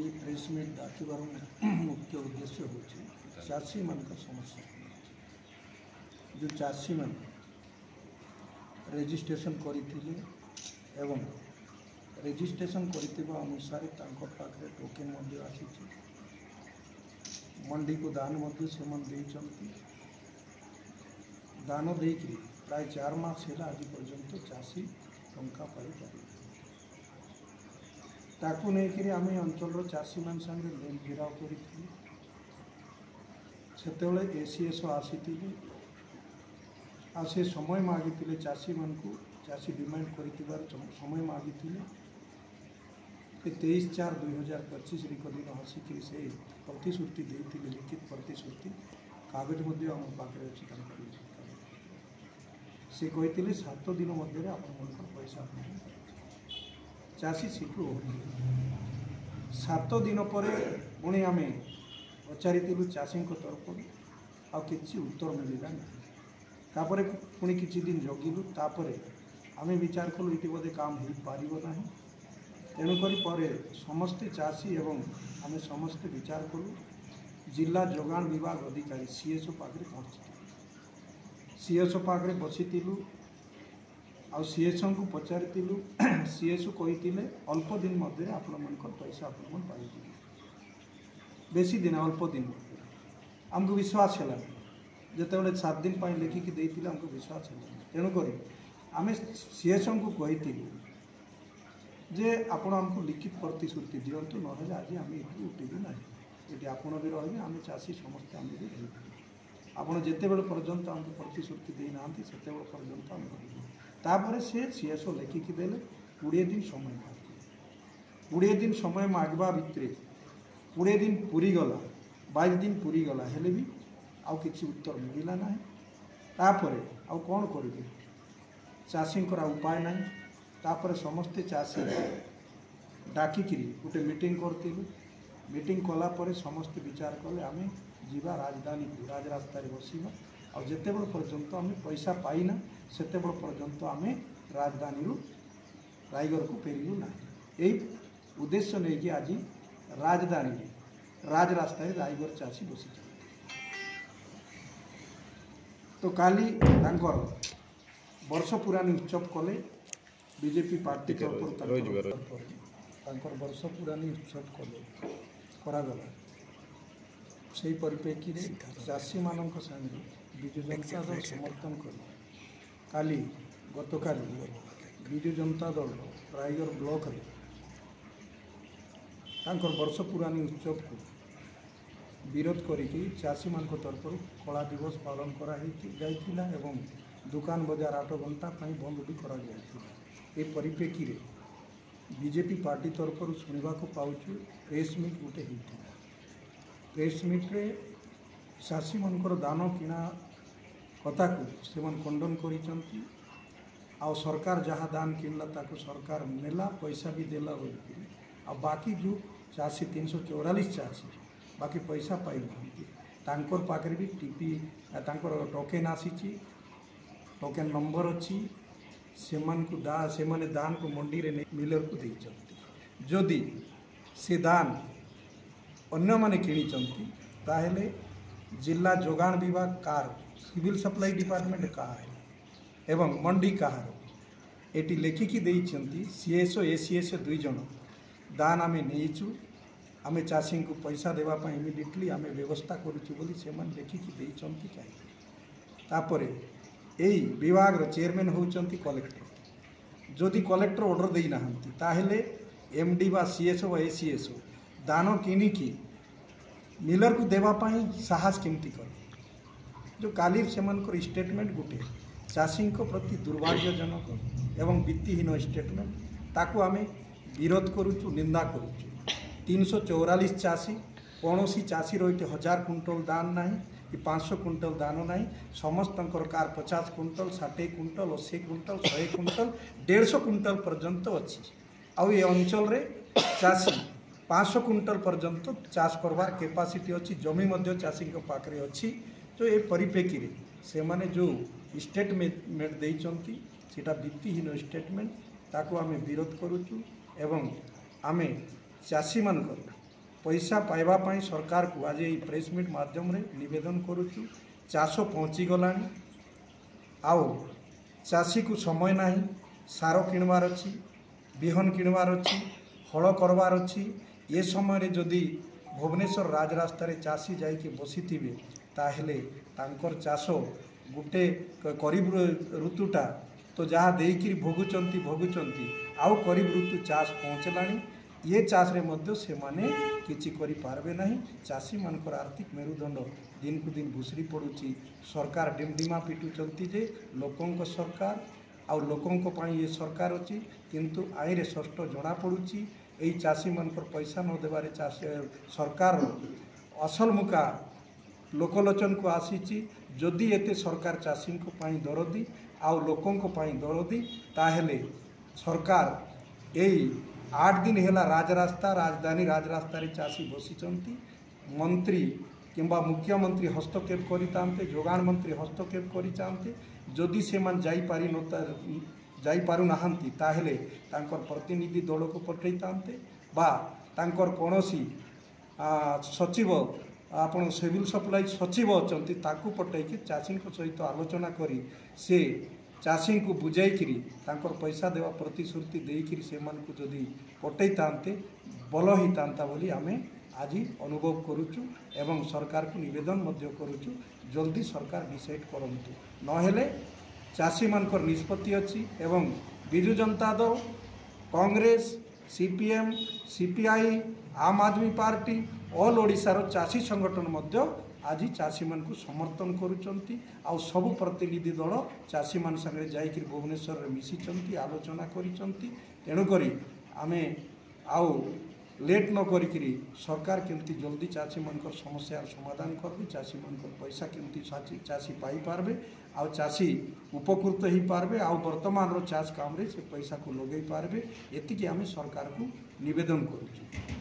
ये press meet डाकिबार मुख्य उद्देश्य होची चाषी मान समस्या जो चाषी मान रजिस्ट्रेशन करथिले एवं रजिस्ट्रेशन करथिबा अनुसार तांको पाखरे टोकन मध्ये आसीछि मंडी को दान मध्ये सेमन देइचंती दान देकरी प्राय 4 मास हेला आज पर्यंत चाषी टंका पाई पारि ताकू नहीं आम अंचल चाषी मान संगे लेन घेराव कर एसीएस आसी से समय मागी चाषी मान को चाषी डिमांड कर समय मागी 23/4/2025 दिन आसिक से प्रतिश्रुति देते लिखित प्रतिश्रुति कागज पाखे अच्छी से कहते 7 दिन मध्य आप पैसा चाषी सीटू 7 दिन पर पुणी आम पचारूँ चाषी तरफ आ कि उत्तर मिलला ना पुणी किसी दिन जगिलु आम विचार कलु ये बोधे काम हो पार ना तेणुक समस्ते चाषी एवं आम समस्ते विचार कलु जिला जोगाण विभाग अधिकारी सीएसओ पाखे पहुँची सीएसओ पाखे बसीलु आ सीएसओ को पचारूँ सीएसओ कही अल्प दिन मध्य आपण पैसा आप पाई बेसी दिन अल्प दिन आमको विश्वास है जिते 7 दिन पर लिखिकी देते आमको विश्वास है तेणुक आम सीएसओ को कही जे आपण आमको लिखित प्रतिश्रुति दिंतु ना आज आम ये उठेबू ना ये आपण भी रही आम चाषी समस्ते आम भी रही आपड़ जिते बड़े पर्यंत आमको प्रतिश्रुति देना से पर्यंत आम रही तापर से सीएसओ लिखिकी देले 20 दिन समय मागे 20 दिन समय मागवा भितर 20 दिन पूरी गला 22 दिन पूरी गला हेले भी आउ किसी उत्तर मिलला ना तापर आउ कौन करेंगे चाषी उपाय ना तापर समस्ते चाषी डाकिकी गोटे मीटिंग करूँ मीटिंग कलापर समस्ते विचार कले आम जीवा राजधानी को राजरास्ता बसवा और जिते बड़ पर्यंत आम पैसा पाइना सेते बड़ पर्यंत आम राजधानी रायगढ़ को फेरलु ना यही उद्देश्य नहीं कि आज राजधानी राजरास्ता रायगढ़ चाषी बसी तो काली वर्ष पुरानी उत्सव कले बीजेपी पार्टी तरफ वर्ष पुरानी उत्सव कले करागला से परिप्रेक्षी चाषी मान संगे विजु जनता दल समर्थन कर काली गतकाली विजु जनता दल रायगढ़ ब्लॉक वर्ष पुरानी उत्सव को विरोध करिकी चाषी मान तरफ कला दिवस पालन करा एवं दुकान बजार 8 घंटा बंद भी करा ए परिप्रेक्षी बीजेपी पार्टी तरफ शुणा पाऊँ प्रेस मीट गोटे होता प्रेस मीट्रे चाषी मनकर दान किना कथा को से खंडन कर सरकार जहाँ दान किनला ताको सरकार नेला पैसा भी देला आ बाकी जो चाषी 344 चाषी बाकी पैसा पाई ना पाखे भी टीपी टोकेन आसी टोकेन नंबर अच्छी से दान को मंडी रे मिलर को देइचंती जदि से दान अन्य माने किणी ताहेले जिला जोगाण विभाग कार सिविल सप्लाई डिपार्टमेंट कहा एवं मंडी कहार एटी लेखिकी देइचंती सीएसओ एसीएस 2 जन दान आमे नेइचु आमे चाषी को पैसा देवा इमिडिएटली आमे व्यवस्था करूछु बोली से मन लेखिकी देइचंती कहीं तापरे एई विभाग रो चेयरमैन होउचंती कलेक्टर जदि कलेक्टर ऑर्डर देई नाहंती ताहेले एमडी बा सीएसओ एसीएसओ दान किनिकी मिलर को देवाई साहस केमती कर जो काली से स्टेटमेंट गोटे चाषी प्रति दुर्भाग्यजनक एवं वीत्तिहीन स्टेटमेंट ताकू आम विरोध करुचु निंदा करुचु 344 चाषी कौन चाषी रही 1000 कुंटल दान ना कि 500 कुंटल दान ना समस्त car 50 quintal 60 quintal 80 quintal 100 quintal 150 quintal पर्यंत अच्छी आउ ये अंचल रे चाषी 500 कुंटल पर्यंत चाष करवार कैपेसिटी अच्छी जमी मध्य चाषी पाखे अच्छी तो ये परिप्रेक्षी से माने जो स्टेटमेंट देइचंती सेटा वीत्तिहीन स्टेटमेंट ताको आमे विरोध करुचु एवं आमे चाषी मान पैसा पाइबा पाई सरकार को आज ये प्रेस मीट माध्यम रे निवेदन करुचु। चाष पहुँची गलानी आउ चाषी को समय नहीं, सार किणवार अच्छी, बिहन किणवार अच्छी, हल करवार अच्छी। ये समय जदि भुवनेश्वर राजरास्तार चाषी जाइए बसी ताहले तांकर चाष गोटे करीब ऋतुटा तो जहाँ देकर भोगुचंती आउ करीब ऋतु चाष पहुँचलानी। ये चाष रे मध्य से माने किछि करि पारबे नहीं। चाषी मानकर आर्थिक मेरुदंड दिन को दिन भुसरी पड़ुची। सरकार डिमडिमा पिटुचंती जे लोकंक सरकार आउ लोकंक पाई ये सरकार अच्छी, किंतु आईन स्पष्ट जना पड़ुची यही चाषी मानकर पैसा न देवारे सरकार असल मुका लोकलोचन को आसीची। जदि एते सरकार चाषी को पाई दरदी आउ लोकंक पाई दरदी ताहेले सरकार यही 8 दिन है राजरास्ता राजधानी राजरास्ता चाषी बसीचंती। मंत्री किंबा मुख्यमंत्री हस्तक्षेप करितांते, जोगाण मंत्री हस्तक्षेप करितांते। जदि से मान जाई पारु नाहंती ताहेले तांकर प्रतिनिधि दल को पठैतांते बा तांकर कोनोसी सचिव आपण सिविल सप्लाई सचिव अछंती ताकू पठैकि चाषी सहित आलोचना करी से चाषी को बुझाई तांकर पैसा देवा प्रतिश्रुति देकर से जदि पठैतांते भल होता बोली आमे आज अनुभव करुचु एवं सरकार को निवेदन मध्य करुचु जल्दी सरकार डिसाइड करंतु। नहेले चाषी मानकर निष्पत्ति अच्छी एवं बिजु जनता दल, कांग्रेस, सीपीएम, सीपीआई, आम आदमी पार्टी ऑल ओडिशार चाषी संगठन मध्य आज चाषी मान को समर्थन करुचंती। आउ सबु प्रतिनिधि दल चाषी मान संगे जाइकि भुवनेश्वर रे मिसिचंती, आलोचना करिचंती। तेणु करी आमे आउ लेट न करी सरकार केमती जल्दी चाषी मानकर समस्यार समाधान करबे, चाषी मानकर पैसा केमती चाषी पाई पारबे आउ चाषी उपकृत ही पारबे आउ वर्तमान रो चाष काम रे से पैसा को लगेई पारबे। एतिकी आमे सरकार को निवेदन करूछु।